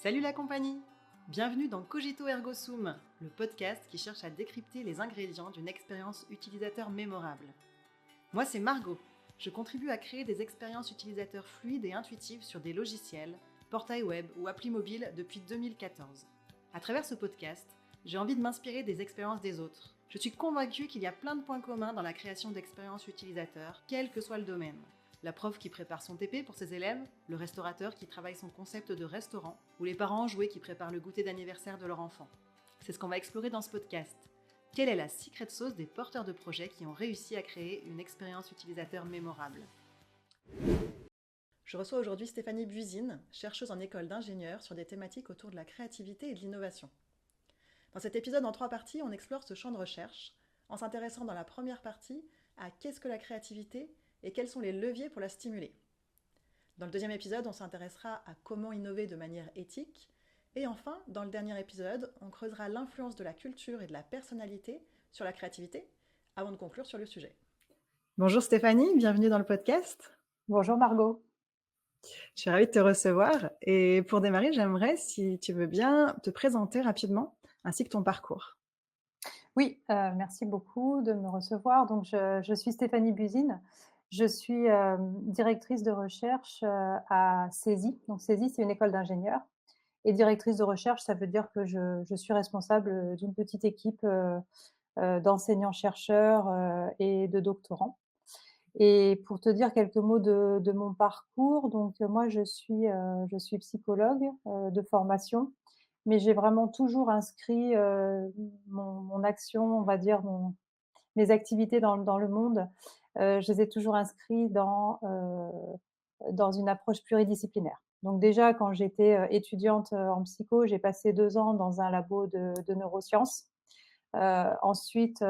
Salut la compagnie! Bienvenue dans Cogito Ergo Sum, le podcast qui cherche à décrypter les ingrédients d'une expérience utilisateur mémorable. Moi c'est Margot, je contribue à créer des expériences utilisateurs fluides et intuitives sur des logiciels, portails web ou applis mobiles depuis 2014. À travers ce podcast, j'ai envie de m'inspirer des expériences des autres. Je suis convaincue qu'il y a plein de points communs dans la création d'expériences utilisateurs, quel que soit le domaine. La prof qui prépare son TP pour ses élèves, le restaurateur qui travaille son concept de restaurant, ou les parents enjoués qui préparent le goûter d'anniversaire de leur enfant. C'est ce qu'on va explorer dans ce podcast. Quelle est la secret sauce des porteurs de projets qui ont réussi à créer une expérience utilisateur mémorable? Je reçois aujourd'hui Stéphanie Buisine, chercheuse en école d'ingénieur sur des thématiques autour de la créativité et de l'innovation. Dans cet épisode en 3 parties, on explore ce champ de recherche en s'intéressant dans la première partie à qu'est-ce que la créativité et quels sont les leviers pour la stimuler. Dans le deuxième épisode, on s'intéressera à comment innover de manière éthique. Et enfin, dans le dernier épisode, on creusera l'influence de la culture et de la personnalité sur la créativité, avant de conclure sur le sujet. Bonjour Stéphanie, bienvenue dans le podcast. Bonjour Margot. Je suis ravie de te recevoir. Et pour démarrer, j'aimerais, si tu veux bien, te présenter rapidement, ainsi que ton parcours. Oui, merci beaucoup de me recevoir. Donc je suis Stéphanie Buisine. Je suis, directrice de recherche, à CESI. Donc CESI, c'est une école d'ingénieurs et directrice de recherche, ça veut dire que je suis responsable, d'une petite équipe, d'enseignants-chercheurs, et de doctorants. Et pour te dire quelques mots de mon parcours, donc moi je suis psychologue, de formation, mais j'ai vraiment toujours inscrit, mon action, on va dire mes activités dans le monde, je les ai toujours inscrits dans une approche pluridisciplinaire. Donc déjà quand j'étais, étudiante, en psycho, j'ai passé 2 ans dans un labo de neurosciences. Ensuite,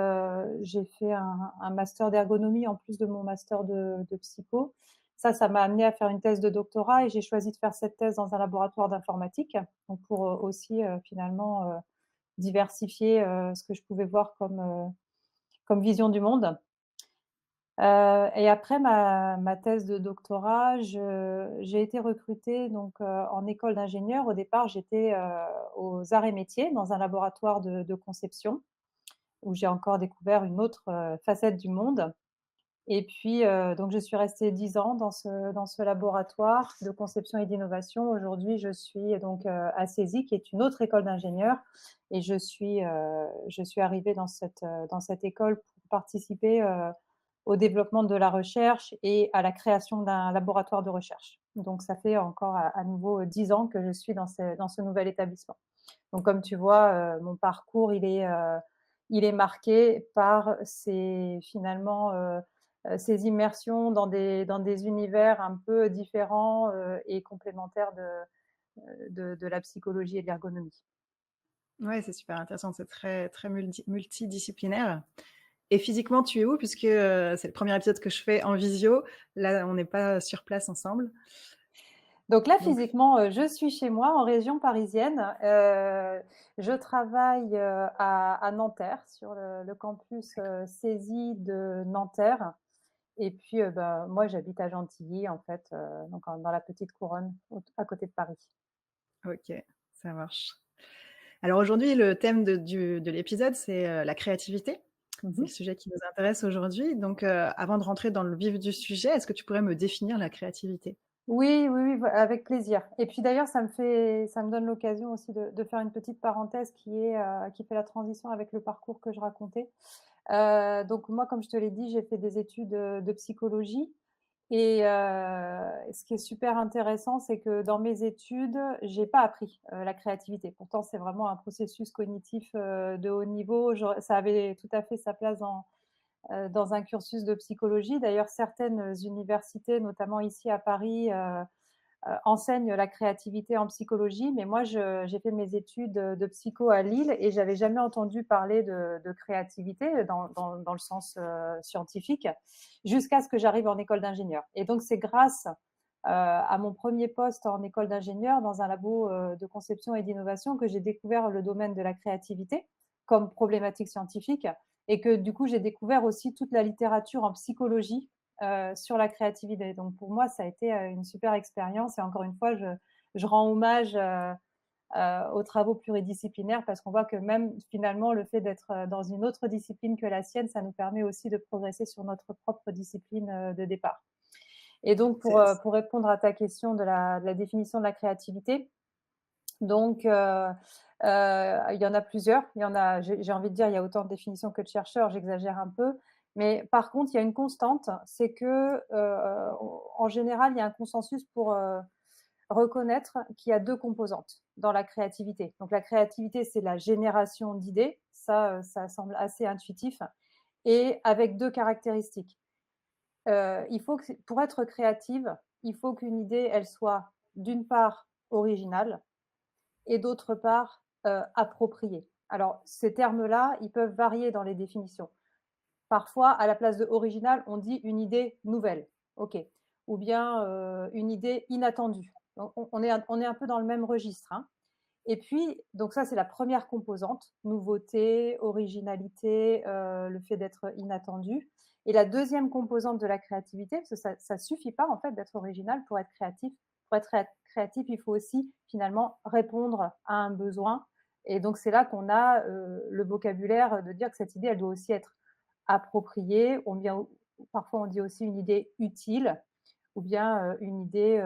j'ai fait un master d'ergonomie en plus de mon master de psycho. Ça m'a amené à faire une thèse de doctorat et j'ai choisi de faire cette thèse dans un laboratoire d'informatique, donc pour, aussi, finalement, diversifier, ce que je pouvais voir comme vision du monde. Et après ma thèse de doctorat, j'ai été recrutée donc, en école d'ingénieur. Au départ, j'étais, aux arts et métiers dans un laboratoire de conception où j'ai encore découvert une autre, facette du monde. Et puis, donc je suis restée 10 ans dans ce laboratoire de conception et d'innovation. Aujourd'hui, je suis donc, à CESI, qui est une autre école d'ingénieurs et je suis arrivée dans cette école pour participer, au développement de la recherche et à la création d'un laboratoire de recherche. Donc ça fait encore à nouveau 10 ans que je suis dans ce nouvel établissement. Donc comme tu vois, mon parcours, il est marqué par finalement, ces immersions dans des univers un peu différents, et complémentaires de la psychologie et de l'ergonomie. Ouais, c'est super intéressant, c'est très, très multidisciplinaire. Et physiquement, tu es où? Puisque c'est le premier épisode que je fais en visio. Là, on n'est pas sur place ensemble. Donc là, Donc, physiquement, je suis chez moi en région parisienne. Je travaille, à Nanterre, sur le campus, CESI de Nanterre. Et puis, bah, moi, j'habite à Gentilly, en fait, donc dans la petite couronne, à côté de Paris. ok, ça marche. Alors aujourd'hui, le thème de l'épisode, c'est la créativité. C'est le Mmh. sujet qui nous intéresse aujourd'hui. Donc, avant de rentrer dans le vif du sujet, est-ce que tu pourrais me définir la créativité? Oui, oui, oui, avec plaisir. Et puis d'ailleurs, ça me donne l'occasion aussi de faire une petite parenthèse qui fait la transition avec le parcours que je racontais. Donc moi, comme je te l'ai dit, j'ai fait des études, de psychologie et ce qui est super intéressant, c'est que dans mes études, j'ai pas appris, la créativité. Pourtant, c'est vraiment un processus cognitif, de haut niveau. Ça avait tout à fait sa place dans un cursus de psychologie. D'ailleurs, certaines universités, notamment ici à Paris, enseignent la créativité en psychologie, mais moi, j'ai fait mes études de psycho à Lille et j'avais jamais entendu parler de créativité dans le sens scientifique, jusqu'à ce que j'arrive en école d'ingénieur. Et donc, c'est grâce à mon premier poste en école d'ingénieur dans un labo de conception et d'innovation que j'ai découvert le domaine de la créativité comme problématique scientifique et que du coup, j'ai découvert aussi toute la littérature en psychologie sur la créativité. Donc pour moi, ça a été une super expérience et encore une fois, je rends hommage aux travaux pluridisciplinaires parce qu'on voit que même finalement le fait d'être dans une autre discipline que la sienne, ça nous permet aussi de progresser sur notre propre discipline de départ. Et donc pour répondre à ta question de la définition de la créativité, donc il y en a plusieurs. Il y en a, j'ai envie de dire, il y a autant de définitions que de chercheurs, j'exagère un peu. Mais par contre, il y a une constante, c'est que en général, il y a un consensus pour reconnaître qu'il y a deux composantes dans la créativité. Donc la créativité, c'est la génération d'idées, ça semble assez intuitif, et avec deux caractéristiques. Il faut que, pour être créative, il faut qu'une idée, elle soit d'une part originale et d'autre part appropriée. Alors ces termes-là, ils peuvent varier dans les définitions. Parfois, à la place de original, on dit une idée nouvelle, ok, ou bien une idée inattendue. Donc, on est un peu dans le même registre. Hein. Et puis, donc ça, c'est la première composante, nouveauté, originalité, le fait d'être inattendu. Et la deuxième composante de la créativité, parce que ça suffit pas en fait d'être original pour être créatif. Pour être créatif, il faut aussi finalement répondre à un besoin. Et donc c'est là qu'on a le vocabulaire de dire que cette idée, elle doit aussi être appropriée. Parfois, on dit aussi une idée utile ou bien une idée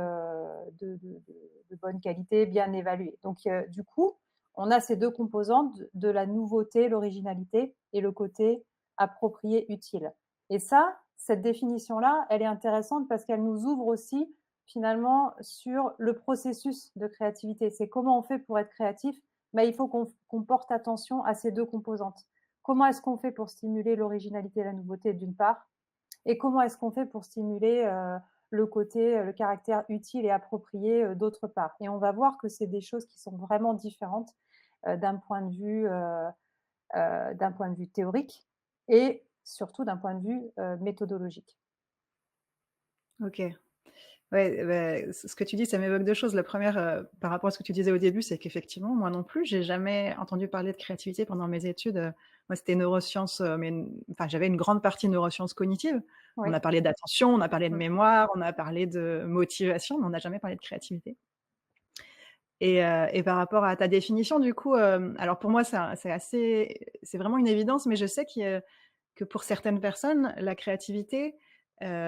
de bonne qualité, bien évaluée. Donc, du coup, on a ces deux composantes de la nouveauté, l'originalité et le côté approprié, utile. Et ça, cette définition-là, elle est intéressante parce qu'elle nous ouvre aussi finalement sur le processus de créativité. C'est comment on fait pour être créatif, mais il faut qu'on porte attention à ces deux composantes. Comment est-ce qu'on fait pour stimuler l'originalité et la nouveauté d'une part, et comment est-ce qu'on fait pour stimuler le côté, le caractère utile et approprié d'autre part. Et on va voir que c'est des choses qui sont vraiment différentes d'un point de vue théorique et surtout d'un point de vue méthodologique. Ok. Ouais, ce que tu dis, ça m'évoque deux choses. La première, par rapport à ce que tu disais au début, c'est qu'effectivement, moi non plus, j'ai jamais entendu parler de créativité pendant mes études. Moi, c'était neurosciences, enfin, j'avais une grande partie neurosciences cognitives. Oui. On a parlé d'attention, on a parlé de mémoire, on a parlé de motivation, mais on n'a jamais parlé de créativité. Et par rapport à ta définition, du coup, alors pour moi, c'est vraiment une évidence, mais je sais que pour certaines personnes, la créativité,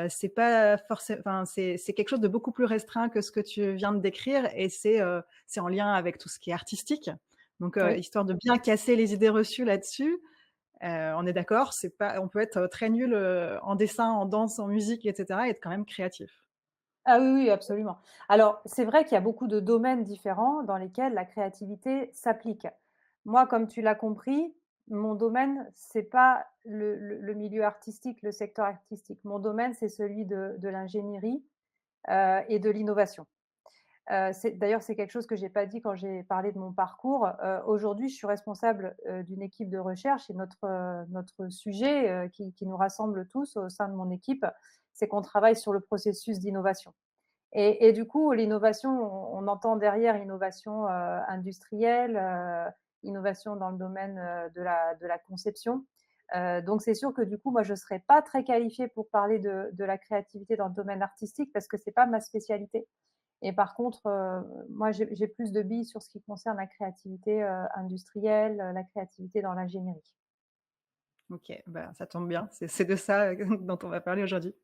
c'est pas forcément, enfin, c'est quelque chose de beaucoup plus restreint que ce que tu viens de décrire, et c'est en lien avec tout ce qui est artistique. Donc, Oui. histoire de bien casser les idées reçues là-dessus, on est d'accord, c'est pas, on peut être très nul en dessin, en danse, en musique, etc., et être quand même créatif. Ah oui, oui, absolument. Alors, c'est vrai qu'il y a beaucoup de domaines différents dans lesquels la créativité s'applique. Moi, comme tu l'as compris, mon domaine, c'est pas le milieu artistique, le secteur artistique. Mon domaine, c'est celui de l'ingénierie et de l'innovation. D'ailleurs, c'est quelque chose que j'ai pas dit quand j'ai parlé de mon parcours. Aujourd'hui, je suis responsable d'une équipe de recherche et notre sujet qui nous rassemble tous au sein de mon équipe, c'est qu'on travaille sur le processus d'innovation. Et du coup, l'innovation, on entend derrière innovation industrielle, innovation dans le domaine de la conception. Donc c'est sûr que du coup, moi, je ne serais pas très qualifiée pour parler de la créativité dans le domaine artistique parce que c'est pas ma spécialité. Et par contre, moi, j'ai plus de billes sur ce qui concerne la créativité industrielle, la créativité dans l'ingénierie. Ok, bah, ça tombe bien, c'est de ça dont on va parler aujourd'hui.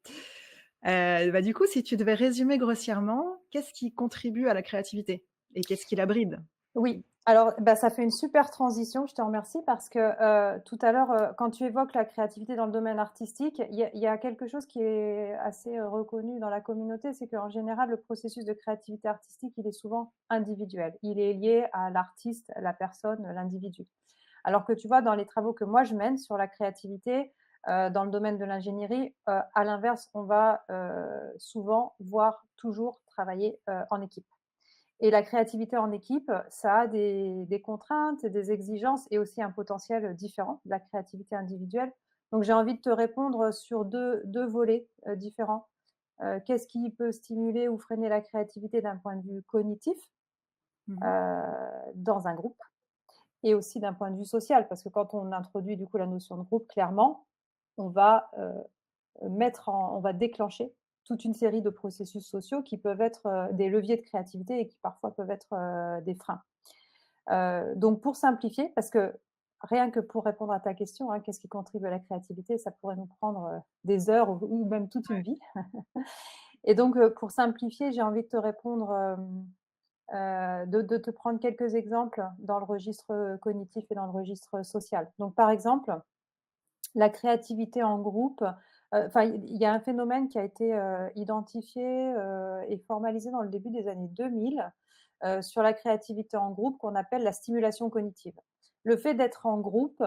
Bah, du coup, si tu devais résumer grossièrement, qu'est-ce qui contribue à la créativité et qu'est-ce qui la bride? Oui, alors bah, ça fait une super transition, je te remercie parce que tout à l'heure, quand tu évoques la créativité dans le domaine artistique, il y a quelque chose qui est assez reconnu dans la communauté, c'est qu'en général, le processus de créativité artistique, il est souvent individuel. Il est lié à l'artiste, la personne, l'individu. Alors que tu vois, dans les travaux que moi je mène sur la créativité, dans le domaine de l'ingénierie, à l'inverse, on va souvent, voire toujours travailler en équipe. Et la créativité en équipe, ça a des contraintes, des exigences et aussi un potentiel différent de la créativité individuelle. Donc j'ai envie de te répondre sur deux volets différents. Qu'est-ce qui peut stimuler ou freiner la créativité d'un point de vue cognitif Mmh. dans un groupe et aussi d'un point de vue social? Parce que quand on introduit du coup la notion de groupe, clairement, on va on va déclencher toute une série de processus sociaux qui peuvent être des leviers de créativité et qui parfois peuvent être des freins. Donc pour simplifier, parce que rien que pour répondre à ta question, hein, qu'est-ce qui contribue à la créativité? Ça pourrait nous prendre, des heures ou même toute une vie. Et donc, pour simplifier, j'ai envie de te répondre, de te prendre quelques exemples dans le registre, cognitif et dans le registre social. Donc par exemple, la créativité en groupe, enfin, il y a un phénomène qui a été, identifié, et formalisé dans le début des années 2000, sur la créativité en groupe qu'on appelle la stimulation cognitive. Le fait d'être en groupe,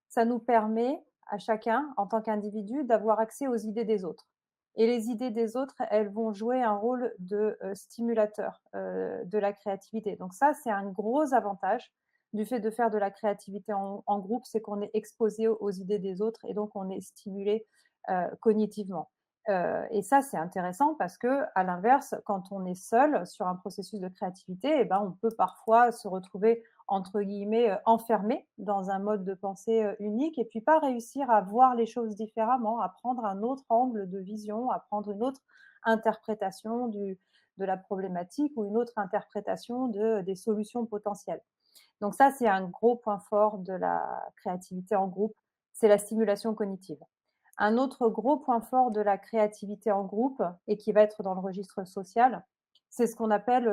ça nous permet à chacun, en tant qu'individu, d'avoir accès aux idées des autres. Et les idées des autres, elles vont jouer un rôle de, stimulateur, de la créativité. Donc ça, c'est un gros avantage du fait de faire de la créativité en groupe, c'est qu'on est exposé aux idées des autres et donc on est stimulé cognitivement. Et ça, c'est intéressant parce que, à l'inverse, quand on est seul sur un processus de créativité, eh ben, on peut parfois se retrouver entre guillemets enfermé dans un mode de pensée unique et puis pas réussir à voir les choses différemment, à prendre un autre angle de vision, à prendre une autre interprétation de la problématique ou une autre interprétation des solutions potentielles. Donc ça, c'est un gros point fort de la créativité en groupe, c'est la stimulation cognitive. Un autre gros point fort de la créativité en groupe et qui va être dans le registre social, c'est ce qu'on appelle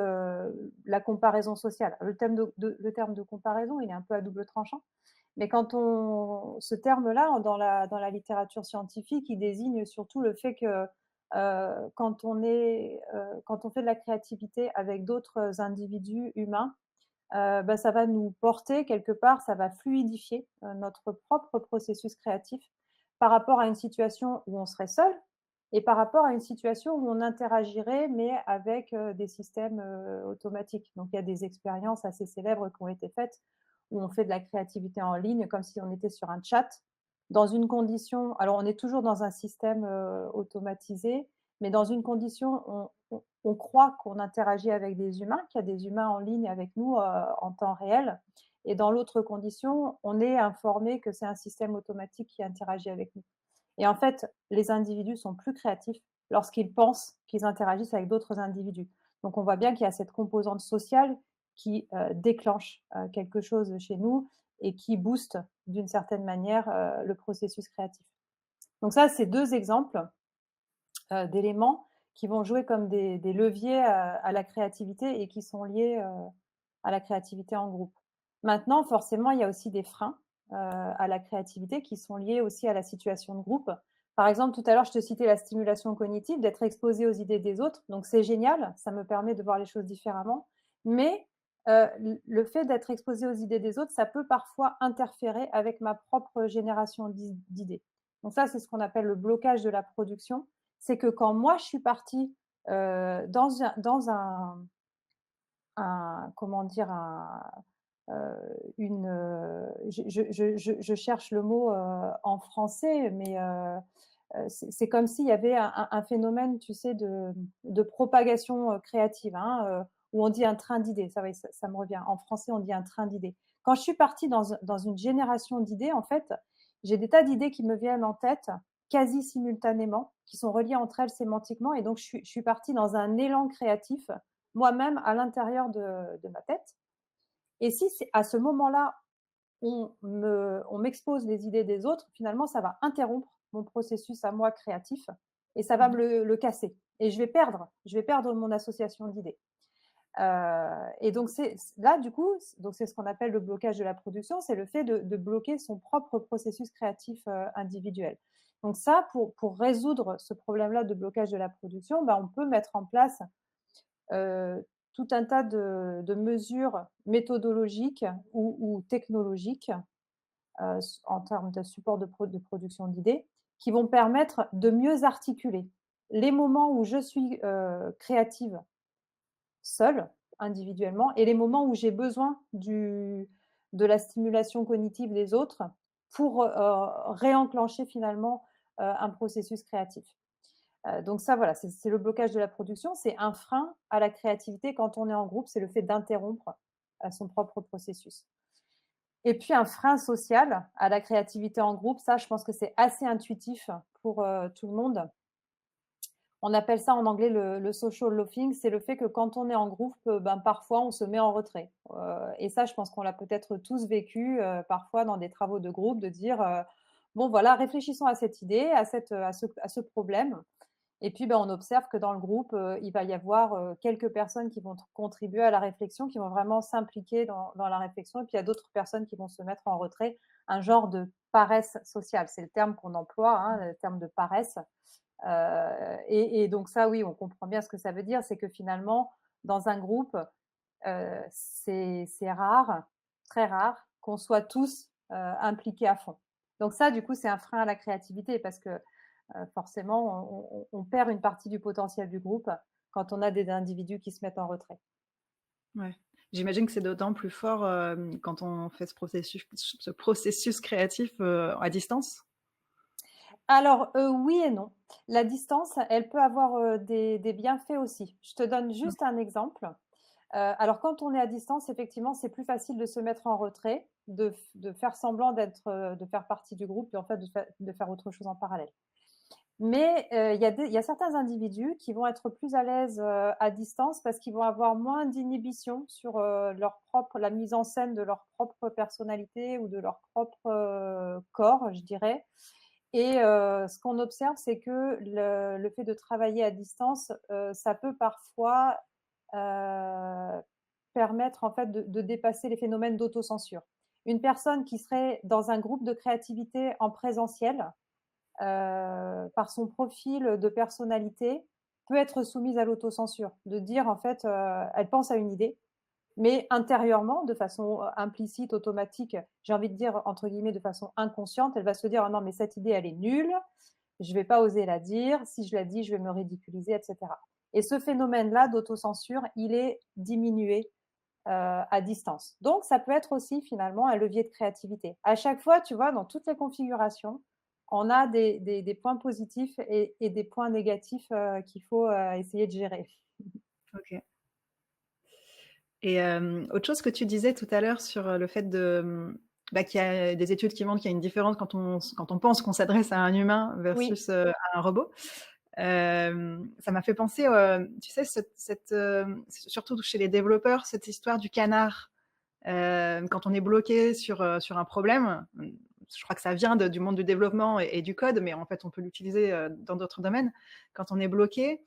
la comparaison sociale. Le terme de comparaison, il est un peu à double tranchant, mais ce terme-là, dans la littérature scientifique, il désigne surtout le fait que quand quand on fait de la créativité avec d'autres individus humains, bah, ça va nous porter quelque part, ça va fluidifier, notre propre processus créatif par rapport à une situation où on serait seul et par rapport à une situation où on interagirait, mais avec, des systèmes, automatiques. Donc il y a des expériences assez célèbres qui ont été faites où on fait de la créativité en ligne comme si on était sur un chat, dans une condition alors on est toujours dans un système, automatisé, mais dans une condition, on croit qu'on interagit avec des humains, qu'il y a des humains en ligne avec nous en temps réel. Et dans l'autre condition, on est informé que c'est un système automatique qui interagit avec nous. Et en fait, les individus sont plus créatifs lorsqu'ils pensent qu'ils interagissent avec d'autres individus. Donc on voit bien qu'il y a cette composante sociale qui déclenche quelque chose chez nous et qui booste d'une certaine manière le processus créatif. Donc ça, c'est deux exemples d'éléments qui vont jouer comme des leviers à la créativité et qui sont liés à la créativité en groupe. Maintenant, forcément, il y a aussi des freins à la créativité qui sont liés aussi à la situation de groupe. Par exemple, tout à l'heure, je te citais la stimulation cognitive, d'être exposé aux idées des autres. Donc, c'est génial, ça me permet de voir les choses différemment. Mais le fait d'être exposé aux idées des autres, ça peut parfois interférer avec ma propre génération d'idées. Donc ça, c'est ce qu'on appelle le blocage de la production. C'est que quand moi, je suis partie dans comment dire, je cherche le mot en français, mais c'est comme s'il y avait un phénomène, tu sais, de propagation créative, hein, où on dit un train d'idées. Ça me revient. En français, on dit un train d'idées. Quand je suis partie dans une génération d'idées, en fait, j'ai des tas d'idées qui me viennent en tête quasi simultanément, qui sont reliées entre elles sémantiquement. Et donc, je suis partie dans un élan créatif, moi-même, à l'intérieur de ma tête. Et si à ce moment-là, on m'expose les idées des autres, finalement, ça va interrompre mon processus à moi créatif et ça va me le casser. Et je vais perdre mon association d'idées. Et donc là, du coup, donc c'est ce qu'on appelle le blocage de la production, c'est le fait de bloquer son propre processus créatif individuel. Donc ça, pour résoudre ce problème-là de blocage de la production, on peut mettre en place tout un tas de mesures méthodologiques ou technologiques en termes de support de production d'idées qui vont permettre de mieux articuler les moments où je suis créative seule, individuellement, et les moments où j'ai besoin de la stimulation cognitive des autres pour réenclencher finalement un processus créatif. Donc ça, voilà, c'est le blocage de la production. C'est un frein à la créativité quand on est en groupe, c'est le fait d'interrompre son propre processus. Et puis un frein social à la créativité en groupe, ça, je pense que c'est assez intuitif pour tout le monde. On appelle ça en anglais le social loafing. C'est le fait que quand on est en groupe, parfois on se met en retrait. Et ça, je pense qu'on l'a peut-être tous vécu, parfois dans des travaux de groupe, de dire, «Bon voilà, réfléchissons à cette idée, à ce problème». Et puis, on observe que dans le groupe, il va y avoir, quelques personnes qui vont contribuer à la réflexion, qui vont vraiment s'impliquer dans la réflexion, et puis il y a d'autres personnes qui vont se mettre en retrait. Un genre de paresse sociale, c'est le terme qu'on emploie, hein, le terme de paresse. Et donc ça, oui, on comprend bien ce que ça veut dire. C'est que finalement, dans un groupe, c'est rare, très rare, qu'on soit tous, impliqués à fond. Donc ça, du coup, c'est un frein à la créativité parce que, forcément, on perd une partie du potentiel du groupe quand on a des individus qui se mettent en retrait. Ouais. J'imagine que c'est d'autant plus fort, quand on fait ce processus créatif, à distance? Alors, oui et non. La distance, elle peut avoir, des bienfaits aussi. Je te donne Mmh. juste un exemple. Alors quand on est à distance, effectivement, c'est plus facile de se mettre en retrait, de faire semblant d'être, de faire partie du groupe et en fait de faire autre chose en parallèle. Mais, il y a certains individus qui vont être plus à l'aise, à distance parce qu'ils vont avoir moins d'inhibition sur, la mise en scène de leur propre personnalité ou de leur propre, corps, je dirais. Et ce qu'on observe, c'est que le fait de travailler à distance, ça peut parfois, heu, permettre en fait de dépasser les phénomènes d'autocensure. Une personne qui serait dans un groupe de créativité en présentiel, par son profil de personnalité, peut être soumise à l'autocensure. De dire en fait, elle pense à une idée, mais intérieurement, de façon, implicite, automatique, j'ai envie de dire entre guillemets «de façon inconsciente», elle va se dire: «Ah non mais cette idée elle est nulle, je vais pas oser la dire, si je la dis, je vais me ridiculiser» et cetera. Et ce phénomène-là d'autocensure, il est diminué, à distance. Donc ça peut être aussi finalement un levier de créativité. À chaque fois, tu vois, dans toutes les configurations, on a des points positifs et des points négatifs, qu'il faut, essayer de gérer. OK. Et autre chose que tu disais tout à l'heure sur, le fait de, qu'il y a des études qui montrent qu'il y a une différence quand on pense qu'on s'adresse à un humain Oui, versus, à un robot. Ça m'a fait penser, tu sais, surtout chez les développeurs, cette histoire du canard. Quand on est bloqué sur un problème, je crois que ça vient du monde du développement et du code, mais en fait, on peut l'utiliser, dans d'autres domaines. Quand on est bloqué,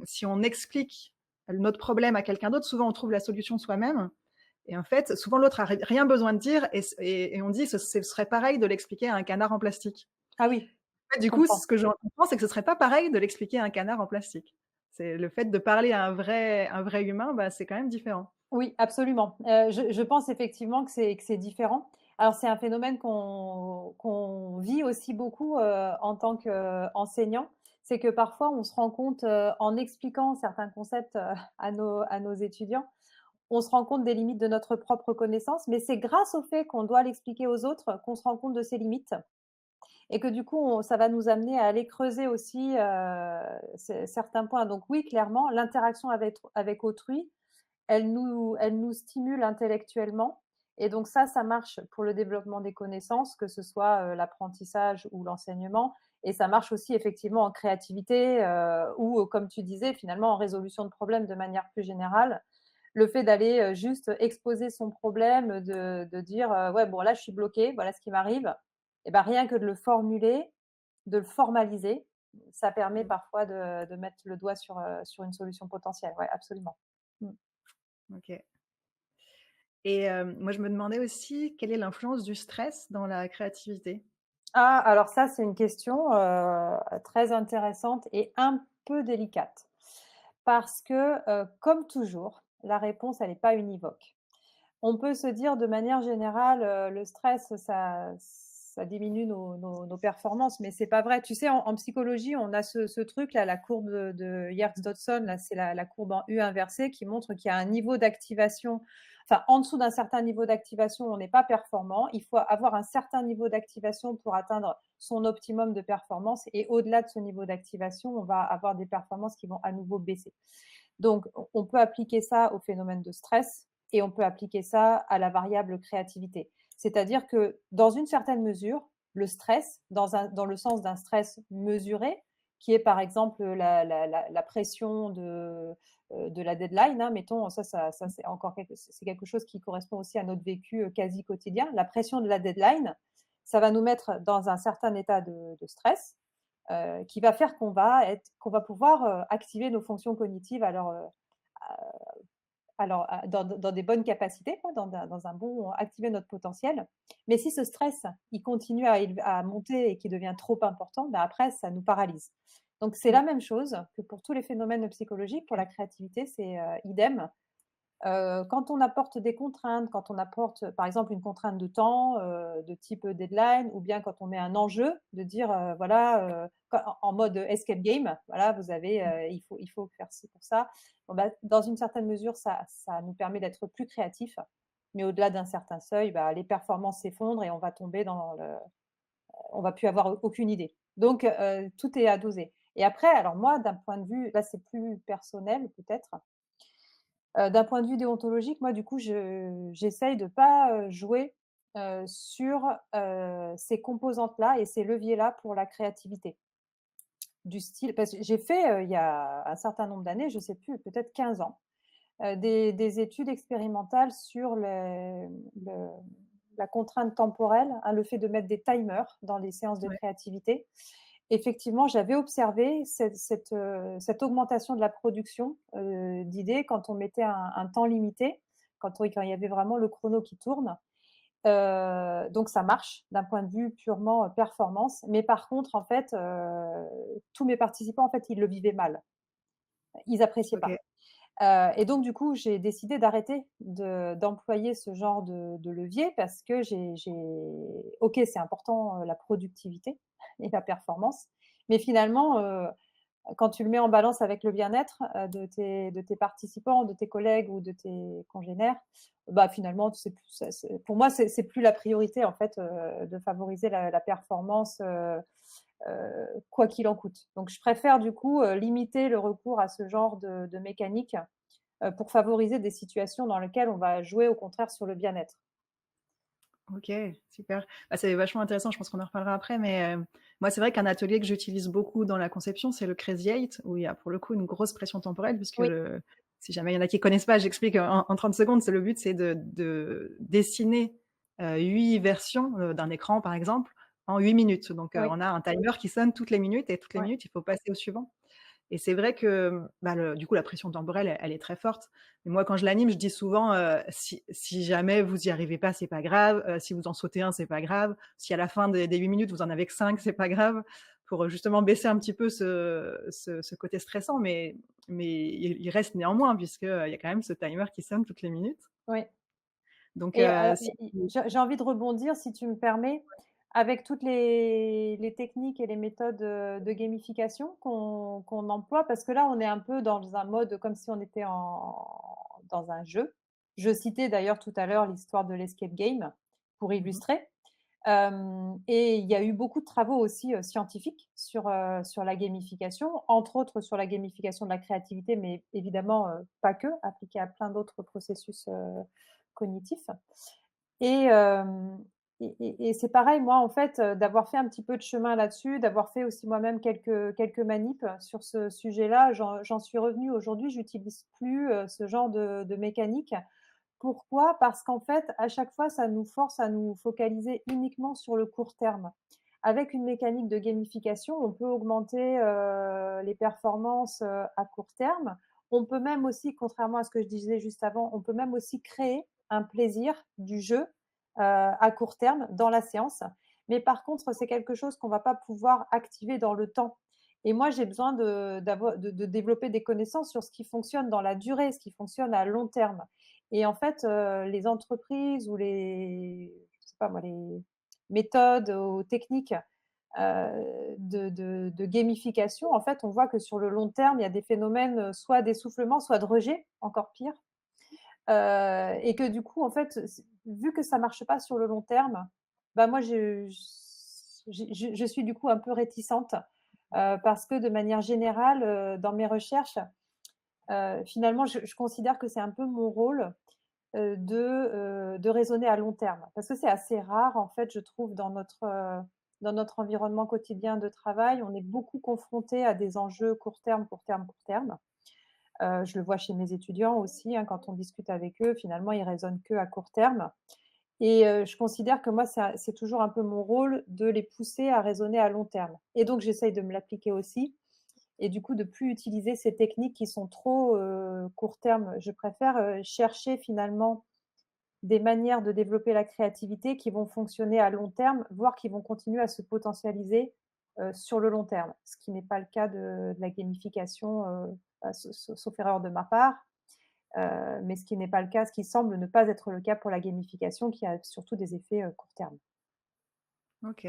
si on explique notre problème à quelqu'un d'autre, souvent on trouve la solution soi-même et en fait, souvent l'autre a rien besoin de dire et on dit: «Ce serait pareil de l'expliquer à un canard en plastique». ah oui, En fait, je du coup, comprends. ce que j'en comprends, c'est que ce serait pas pareil de l'expliquer à un canard en plastique. C'est le fait de parler à un vrai humain, c'est quand même différent. Oui, absolument. Je pense effectivement que c'est différent. Alors c'est un phénomène qu'on vit aussi beaucoup, en tant qu'enseignant. C'est que parfois on se rend compte, en expliquant certains concepts, à nos étudiants, on se rend compte des limites de notre propre connaissance, mais c'est grâce au fait qu'on doit l'expliquer aux autres qu'on se rend compte de ses limites et que du coup ça va nous amener à aller creuser aussi, certains points. Donc oui, clairement, l'interaction avec autrui, elle nous stimule intellectuellement et donc ça marche pour le développement des connaissances, que ce soit, l'apprentissage ou l'enseignement et ça marche aussi effectivement en créativité, ou, comme tu disais, finalement en résolution de problèmes de manière plus générale. Le fait d'aller, juste exposer son problème, de dire, «Ouais, bon là je suis bloqué, voilà ce qui m'arrive» et ben rien que de le formuler, de le formaliser, ça permet Mmh, parfois de mettre le doigt sur une solution potentielle. Ouais, absolument. Mmh. OK. Et moi, je me demandais aussi quelle est l'influence du stress dans la créativité? Ah, alors ça, c'est une question, très intéressante et un peu délicate. Parce que, comme toujours, la réponse, elle est pas univoque. On peut se dire de manière générale, le stress, ça diminue nos performances, mais c'est pas vrai. Tu sais, en psychologie, on a ce truc-là, la courbe de Yerkes-Dodson, là, c'est la courbe en U inversée qui montre qu'il y a un niveau d'activation enfin, en dessous d'un certain niveau d'activation, on n'est pas performant. Il faut avoir un certain niveau d'activation pour atteindre son optimum de performance et au-delà de ce niveau d'activation, on va avoir des performances qui vont à nouveau baisser. Donc, on peut appliquer ça au phénomène de stress et on peut appliquer ça à la variable créativité. C'est-à-dire que dans une certaine mesure, le stress, dans le sens d'un stress mesuré, qui est par exemple la pression de la deadline, hein, mettons, ça c'est encore c'est quelque chose qui correspond aussi à notre vécu quasi quotidien. La pression de la deadline, ça va nous mettre dans un certain état de stress qui va faire qu'on va pouvoir activer nos fonctions cognitives dans des bonnes capacités, quoi, dans un bon, activer notre potentiel. Mais si ce stress, il continue à monter et qu'il devient trop important, ben après, ça nous paralyse. Donc, c'est Mmh. la même chose que pour tous les phénomènes psychologiques. Pour OK. la créativité, c'est idem. Quand on apporte des contraintes, quand on apporte, par exemple, une contrainte de temps, de type deadline, ou bien quand on met un enjeu, de dire, voilà, en mode escape game, voilà, vous avez, Mmh. il faut faire ci pour ça. Bon, bah, dans une certaine mesure, ça nous permet d'être plus créatifs, mais au-delà d'un certain seuil, bah, les performances s'effondrent et on va tomber on va plus avoir aucune idée. Donc, tout est à doser. Et après, alors moi, d'un point de vue, là, c'est plus personnel peut-être. D'un point de vue déontologique, moi, du coup, j'essaye de pas, jouer, sur, ces composantes-là et ces leviers-là pour la créativité. Du style, parce que j'ai fait, il y a un certain nombre d'années, je sais plus, peut-être 15 ans, des études expérimentales sur le la contrainte temporelle, hein, le fait de mettre des timers dans les séances de Ouais. créativité. Effectivement, j'avais observé cette augmentation de la production, d'idées quand on mettait un temps limité, quand il y avait vraiment le chrono qui tourne. Donc ça marche d'un point de vue purement, performance. Mais par contre, en fait, tous mes participants, en fait, ils le vivaient mal. Ils appréciaient OK. pas. Et donc du coup, j'ai décidé d'arrêter d'employer ce genre de levier parce que OK, c'est important, la productivité et la performance, mais finalement, quand tu le mets en balance avec le bien-être, de tes participants, de tes collègues ou de tes congénères, bah, finalement, c'est plus c'est pour moi, c'est plus la priorité en fait, de favoriser la performance, quoi qu'il en coûte. Donc je préfère du coup, limiter le recours à ce genre de mécanique, pour favoriser des situations dans lesquelles on va jouer au contraire sur le bien-être. OK, super. Bah, c'est vachement intéressant, je pense qu'on en reparlera après, mais moi, c'est vrai qu'un atelier que j'utilise beaucoup dans la conception, c'est le Crazy 8, où il y a pour le coup une grosse pression temporelle puisque Oui, si jamais il y en a qui connaissent pas, j'explique en 30 secondes. C'est le but, c'est de dessiner, 8 versions, d'un écran, par exemple, en 8 minutes. Donc oui, on a un timer qui sonne toutes les minutes et toutes les ouais, minutes, il faut passer au suivant. Et c'est vrai que, bah, du coup, la pression temporelle, elle est très forte. Et moi, quand je l'anime, je dis souvent, si jamais vous y arrivez pas, c'est pas grave. Si vous en sautez un, c'est pas grave. Si à la fin des 8 minutes, vous en avez que 5, c'est pas grave. Pour, justement baisser un petit peu ce côté stressant. Mais il reste néanmoins puisque, il y a quand même ce timer qui sonne toutes les minutes. oui. Donc, Et si j'ai envie de rebondir, si tu me permets, avec toutes les techniques et les méthodes, de gamification qu'on emploie, parce que là, on est un peu dans un mode comme si on était dans un jeu. Je citais d'ailleurs tout à l'heure l'histoire de l'escape game pour mmh illustrer. Et il y a eu beaucoup de travaux aussi, scientifiques sur la gamification, entre autres sur la gamification de la créativité, mais évidemment, pas que, appliquée à plein d'autres processus, cognitifs. Et hem et c'est pareil, moi, en fait, d'avoir fait un petit peu de chemin là-dessus, d'avoir fait aussi moi-même quelques manips sur ce sujet-là, j'en suis revenue aujourd'hui, j'utilise plus, ce genre de mécanique. Pourquoi? Parce qu'en fait, à chaque fois, ça nous force à nous focaliser uniquement sur le court terme. Avec une mécanique de gamification, on peut augmenter, les performances, à court terme. On peut même aussi, contrairement à ce que je disais juste avant, on peut même aussi créer un plaisir du jeu, à court terme dans la séance. Mais par contre, c'est quelque chose qu'on va pas pouvoir activer dans le temps. Et moi, j'ai besoin de développer des connaissances sur ce qui fonctionne dans la durée, ce qui fonctionne à long terme. Et en fait, les entreprises ou je sais pas moi, les méthodes ou techniques, de gamification, en fait, on voit que sur le long terme, il y a des phénomènes, soit d'essoufflement, soit de rejet, encore pire. Et que du coup, en fait, vu que ça marche pas sur le long terme, bah, moi je suis du coup un peu réticente, parce que de manière générale, dans mes recherches, finalement je considère que c'est un peu mon rôle, de raisonner à long terme. Parce que c'est assez rare, en fait, je trouve, dans notre, dans notre environnement quotidien de travail, on est beaucoup confronté à des enjeux court terme, court terme, court terme. Je le vois chez mes étudiants aussi, hein, quand on discute avec eux, finalement, ils raisonnent qu'à court terme et je considère que moi, c'est toujours un peu mon rôle de les pousser à raisonner à long terme et donc j'essaye de me l'appliquer aussi et du coup de plus utiliser ces techniques qui sont trop, court terme. Je préfère, chercher finalement des manières de développer la créativité qui vont fonctionner à long terme, voire qui vont continuer à se potentialiser, sur le long terme. Ce qui n'est pas le cas de la gamification, sauf erreur de ma part, mais ce qui n'est pas le cas, ce qui semble ne pas être le cas pour la gamification qui a surtout des effets, court terme. OK.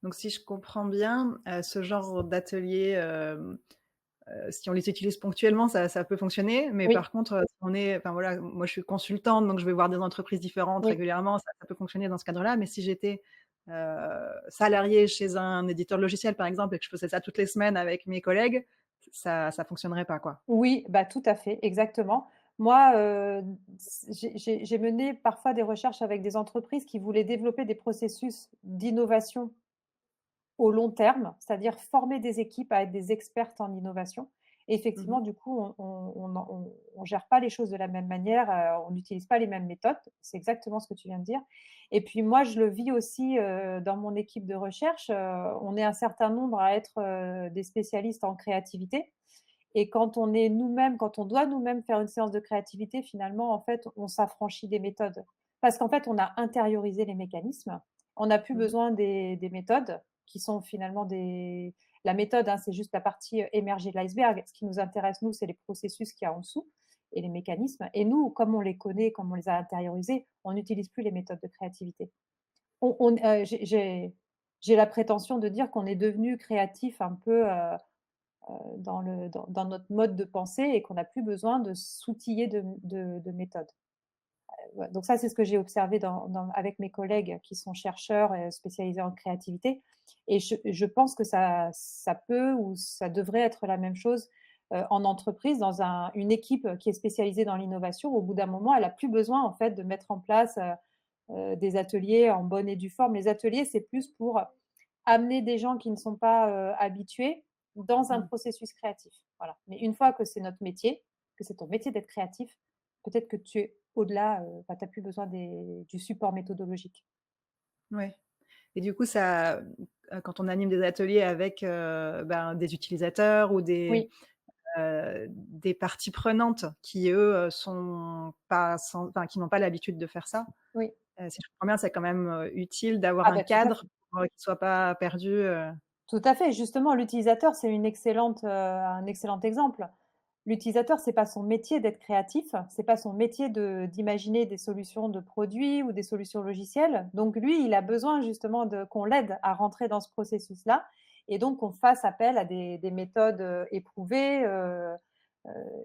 Donc si je comprends bien, ce genre d'atelier, si on les utilise ponctuellement, ça peut fonctionner, mais Oui, par contre, si on est enfin voilà, moi je suis consultante, donc je vais voir des entreprises différentes oui. régulièrement, ça peut fonctionner dans ce cadre-là, mais si j'étais, salariée chez un éditeur de logiciel, par exemple, et que je faisais ça toutes les semaines avec mes collègues, ça fonctionnerait pas, quoi? Oui, bah, tout à fait, exactement. Moi, j'ai mené parfois des recherches avec des entreprises qui voulaient développer des processus d'innovation au long terme, c'est-à-dire former des équipes à être des expertes en innovation. Et Mmh mh. effectivement, du coup, on gère pas les choses de la même manière, on n'utilise pas les mêmes méthodes. C'est exactement ce que tu viens de dire. Et puis moi, je le vis aussi, dans mon équipe de recherche, on est un certain nombre à être, des spécialistes en créativité et quand on doit nous-mêmes faire une séance de créativité, finalement, en fait, on s'affranchit des méthodes. Parce qu'en fait, on a intériorisé les mécanismes. On n'a plus Mmh. besoin des méthodes qui sont finalement des la méthode, hein, c'est juste la partie, émergée de l'iceberg. Ce qui nous intéresse, nous, c'est les processus qu'il y a en dessous et les mécanismes et nous, comme on les connaît, comme on les a intériorisés, on n'utilise plus les méthodes de créativité. J'ai la prétention de dire qu'on est devenu créatif un peu, dans notre mode de pensée et qu'on n'a plus besoin de s'outiller de méthodes. Ouais, donc ça, c'est ce que j'ai observé avec mes collègues qui sont chercheurs et spécialisés en créativité et je pense que ça peut ou ça devrait être la même chose, en entreprise dans une équipe qui est spécialisée dans l'innovation. Au bout d'un moment, elle a plus besoin en fait de mettre en place, des ateliers en bonne et due forme. Les ateliers, c'est plus pour amener des gens qui ne sont pas, habitués dans un Mmh. processus créatif. Voilà. Mais une fois que c'est notre métier, que c'est ton métier d'être créatif, peut-être que tu es au-delà, enfin, tu as plus besoin du support méthodologique. Ouais. Et du coup, ça, quand on anime des ateliers avec, ben, des utilisateurs ou Oui, des parties prenantes qui, eux, sont pas sans enfin, qui n'ont pas l'habitude de faire ça, oui. si je comprends bien, c'est quand même, utile d'avoir Ah un bah, tout à cadre fait. pour, qu'ils soient pas perdus, Tout à fait. Justement, l'utilisateur, c'est un excellent exemple. L'utilisateur, c'est pas son métier d'être créatif, c'est pas son métier d'imaginer des solutions de produits ou des solutions logicielles. Donc lui, il a besoin justement qu'on l'aide à rentrer dans ce processus-là et donc qu'on fasse appel à des méthodes, éprouvées, heu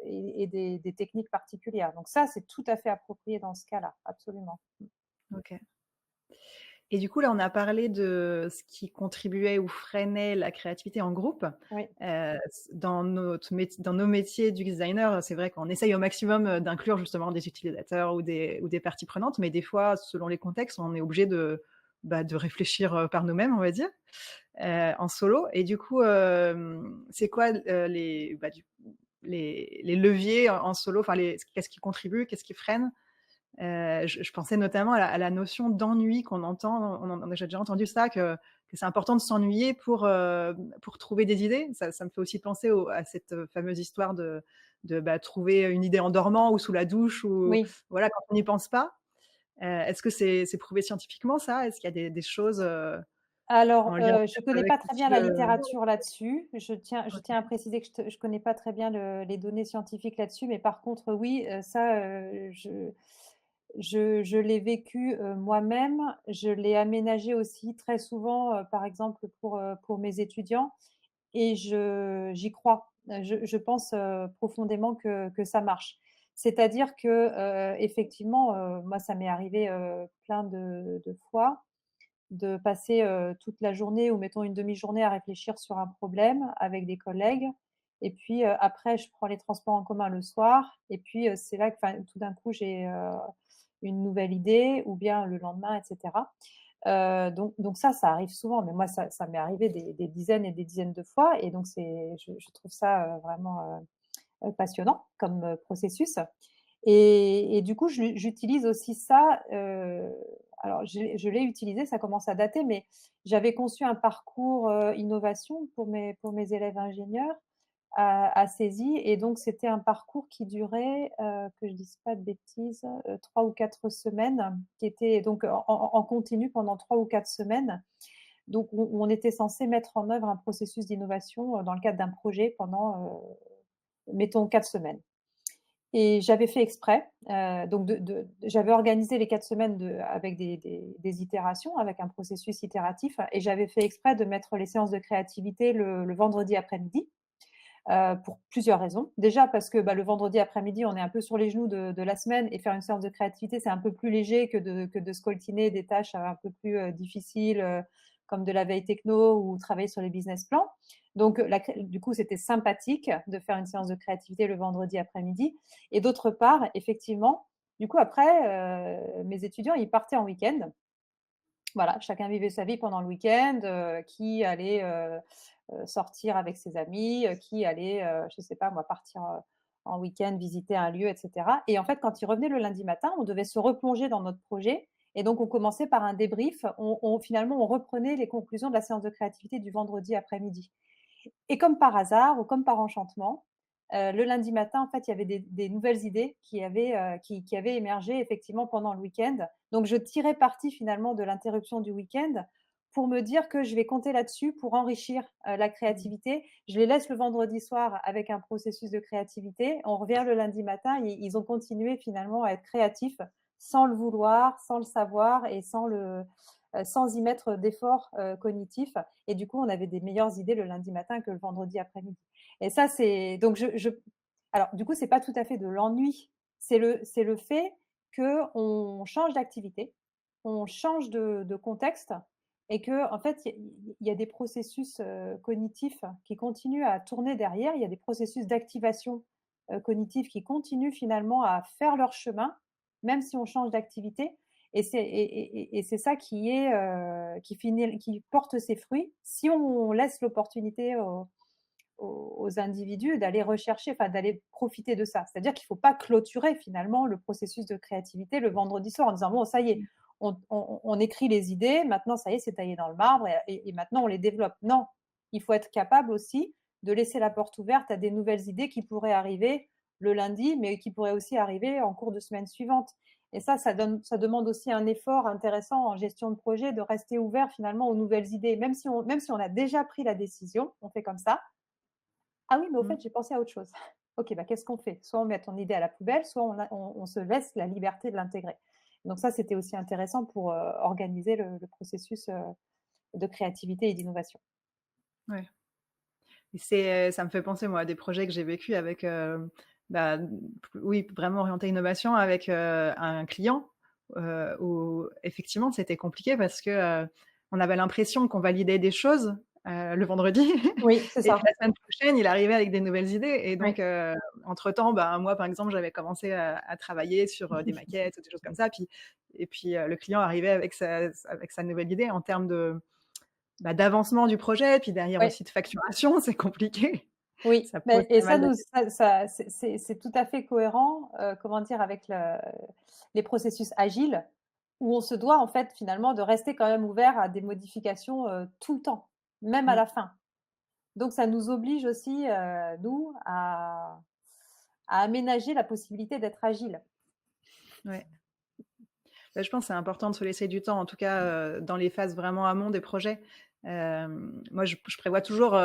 et des techniques particulières. Donc ça, c'est tout à fait approprié dans ce cas-là, absolument. OK. Et du coup, là, on a parlé de ce qui contribuait ou freinait la créativité en groupe. Oui, Dans nos métiers du designer, c'est vrai qu'on essaye au maximum, d'inclure justement des utilisateurs ou des parties prenantes, mais des fois, selon les contextes, on est obligé de, bah, de réfléchir, par nous-mêmes, on va dire, en solo. Et du coup, c'est quoi, les bah, les leviers en solo? Enfin, qu'est-ce qui contribue? Qu'est-ce qui freine? Je pensais notamment à la notion d'ennui qu'on entend, j'ai déjà entendu ça, que c'est important de s'ennuyer pour trouver des idées. Ça me fait aussi penser à cette, fameuse histoire bah, trouver une idée en dormant ou sous la douche ou oui. voilà, quand on n'y pense pas. Est-ce que c'est prouvé scientifiquement ça? Est-ce qu'il y a des choses, Alors, en lien je peut-être connais avec pas très bien aussi la le littérature là-dessus. Je tiens OK. à préciser que je connais pas très bien les données scientifiques là-dessus, mais par contre, oui, ça, je l'ai vécu, moi-même. Je l'ai aménagé aussi très souvent, par exemple pour mes étudiants et j'y crois. Je pense, profondément que ça marche. C'est-à-dire que, effectivement, moi, ça m'est arrivé, plein de fois de passer, toute la journée ou mettons une demi-journée à réfléchir sur un problème avec des collègues et puis, après je prends les transports en commun le soir et puis, c'est là que enfin, tout d'un coup j'ai, une nouvelle idée ou bien le lendemain et cetera. Donc ça arrive souvent, mais moi ça m'est arrivé des dizaines et des dizaines de fois et donc je trouve ça, vraiment, passionnant comme, processus et du coup j'utilise aussi ça, alors je l'ai utilisé, ça commence à dater, mais j'avais conçu un parcours, innovation pour mes élèves ingénieurs à Césy et donc c'était un parcours qui durait, que je dise pas de bêtises, 3 ou 4 semaines, qui était donc en continu pendant 3 ou 4 semaines. Donc où on était censé mettre en œuvre un processus d'innovation, dans le cadre d'un projet pendant, mettons 4 semaines. Et j'avais fait exprès, donc j'avais organisé les 4 semaines avec des itérations, avec un processus itératif et j'avais fait exprès de mettre les séances de créativité le vendredi après-midi, pour plusieurs raisons. Déjà parce que, bah, le vendredi après-midi, on est un peu sur les genoux de la semaine et faire une séance de créativité, c'est un peu plus léger que de scoltiner des tâches un peu plus, difficiles, comme de la veille techno ou travailler sur les business plans. Donc du coup, c'était sympathique de faire une séance de créativité le vendredi après-midi et d'autre part, effectivement, du coup après, mes étudiants, ils partaient en week-end. Voilà, chacun vivait sa vie pendant le week-end, qui allait, sortir avec ses amis, qui allait, je sais pas moi, partir, en week-end, visiter un lieu et cetera et en fait, quand ils revenaient le lundi matin, on devait se replonger dans notre projet et donc on commençait par un débrief. Finalement, on reprenait les conclusions de la séance de créativité du vendredi après-midi et comme par hasard ou comme par enchantement, le lundi matin, en fait, il y avait des nouvelles idées qui avaient émergé effectivement pendant le week-end. Donc je tirais parti finalement de l'interruption du week-end pour me dire que je vais compter là-dessus pour enrichir, la Mmh. créativité. Je les laisse le vendredi soir avec un processus de créativité. On revient le lundi matin, ils ont continué finalement à être créatifs sans le vouloir, sans le savoir et sans y mettre d'efforts, cognitifs et du coup, on avait des meilleures idées le lundi matin que le vendredi après-midi. Et ça, c'est donc alors du coup, c'est pas tout à fait de l'ennui, c'est le fait qu'on change d'activité, on change de contexte et qu'en fait, il y a des processus, cognitifs qui continuent à tourner derrière. Il y a des processus d'activation, cognitive qui continuent finalement à faire leur chemin, même si on change d'activité et c'est ça qui porte ses fruits si on laisse l'opportunité aux individus d'aller rechercher, enfin d'aller profiter de ça. C'est-à-dire qu'il ne faut pas clôturer finalement le processus de créativité le vendredi soir en disant bon ça y est, on écrit les idées, maintenant ça y est, c'est taillé dans le marbre et maintenant on les développe. Non, il faut être capable aussi de laisser la porte ouverte à des nouvelles idées qui pourraient arriver le lundi, mais qui pourraient aussi arriver en cours de semaine suivante. Et ça demande aussi un effort intéressant en gestion de projet de rester ouvert finalement aux nouvelles idées. Même si on a déjà pris la décision, on fait comme ça. Ah oui, mais au Mmh. fait, j'ai pensé à autre chose. OK, bah, qu'est-ce qu'on fait? Soit on met ton idée à la poubelle, soit on se laisse la liberté de l'intégrer. Donc ça, c'était aussi intéressant pour, organiser le processus, de créativité et d'innovation. Ouais. Et ça me fait penser moi à des projets que j'ai vécus avec, bah, oui, vraiment orientés innovation avec, un client, où effectivement c'était compliqué parce que, on avait l'impression qu'on validait des choses, le vendredi Oui, c'est et puis ça. la semaine prochaine, il arrivait avec des nouvelles idées et Oui. donc, entre-temps, ben, moi, par exemple, j'avais commencé à travailler sur, des maquettes ou des choses comme ça, puis, le client arrivait avec sa nouvelle idée en termes de, bah, d'avancement du projet, puis derrière Oui. aussi de facturation, c'est compliqué. Oui, Ça pose mais et pas mal de c'est tout à fait cohérent, comment dire? Avec les processus agiles où on se doit en fait finalement de rester quand même ouvert à des modifications, tout le temps, même à mmh, la fin. Donc ça nous oblige aussi, nous à aménager la possibilité d'être agile. ouais. Bah, je pense que c'est important de se laisser du temps, en tout cas, dans les phases vraiment amont des projets. Moi, je prévois toujours,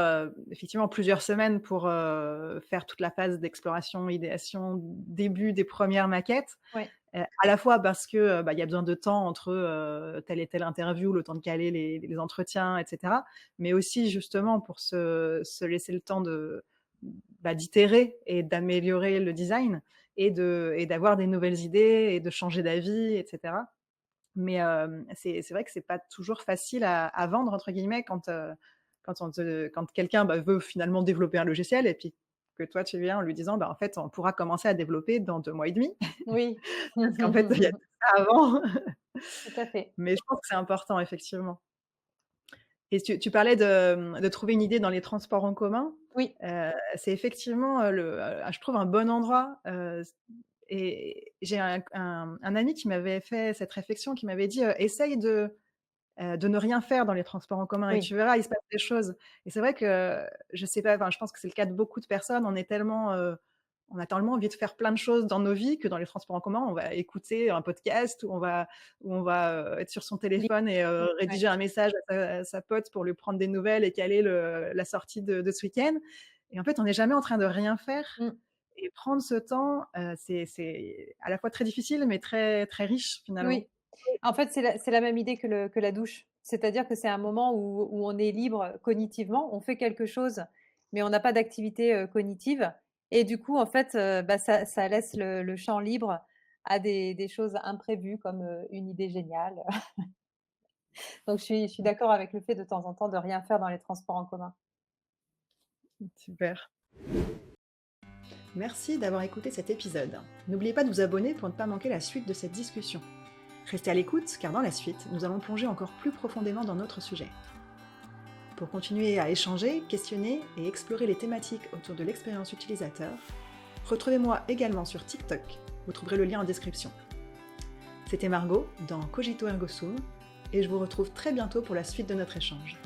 effectivement plusieurs semaines pour, faire toute la phase d'exploration, idéation, début des premières maquettes. Oui, À la fois parce que, bah, il y a besoin de temps entre, telle et telle interview, le temps de caler les entretiens et cetera. Mais aussi justement pour se laisser le temps de, bah, d'itérer et d'améliorer le design et d'avoir des nouvelles idées et de changer d'avis et cetera. Mais, c'est vrai que c'est pas toujours facile à «vendre» entre guillemets quand quelqu'un, bah, veut finalement développer un logiciel et puis que toi tu viens en lui disant: «Bah, en fait, on pourra commencer à développer dans 2 mois et demi». oui. Parce qu'en fait, il y a tout ça avant. Tout à fait. Mais je pense que c'est important effectivement. Et tu parlais de trouver une idée dans les transports en commun. Oui, C'est effectivement, je trouve un bon endroit, et j'ai un ami qui m'avait fait cette réflexion, qui m'avait dit: «Essaye de ne rien faire dans les transports en commun et oui, tu verras, il se passe des choses». Et c'est vrai que, je sais pas, enfin, je pense que c'est le cas de beaucoup de personnes. On a tellement envie de faire plein de choses dans nos vies que dans les transports en commun, on va écouter un podcast ou on va être sur son li téléphone et ouais. rédiger un message à sa pote pour lui prendre des nouvelles et caler la sortie de ce week-end. Et en fait, on n'est jamais en train de rien faire Mmh. et prendre ce temps, c'est à la fois très difficile mais très, très riche finalement. Oui. En fait, c'est la même idée que la douche. C'est-à-dire que c'est un moment où on est libre cognitivement, on fait quelque chose, mais on n'a pas d'activité, cognitive et du coup, en fait, bah, ça laisse le champ libre à des choses imprévues comme, une idée géniale. Donc je suis d'accord avec le fait de temps en temps de rien faire dans les transports en commun. Super. Merci d'avoir écouté cet épisode. N'oubliez pas de vous abonner pour ne pas manquer la suite de cette discussion. Restez à l'écoute car dans la suite, nous allons plonger encore plus profondément dans notre sujet. Pour continuer à échanger, questionner et explorer les thématiques autour de l'expérience utilisateur, retrouvez-moi également sur TikTok. Vous trouverez le lien en description. C'était Margot dans Cogito Ergo Sum et je vous retrouve très bientôt pour la suite de notre échange.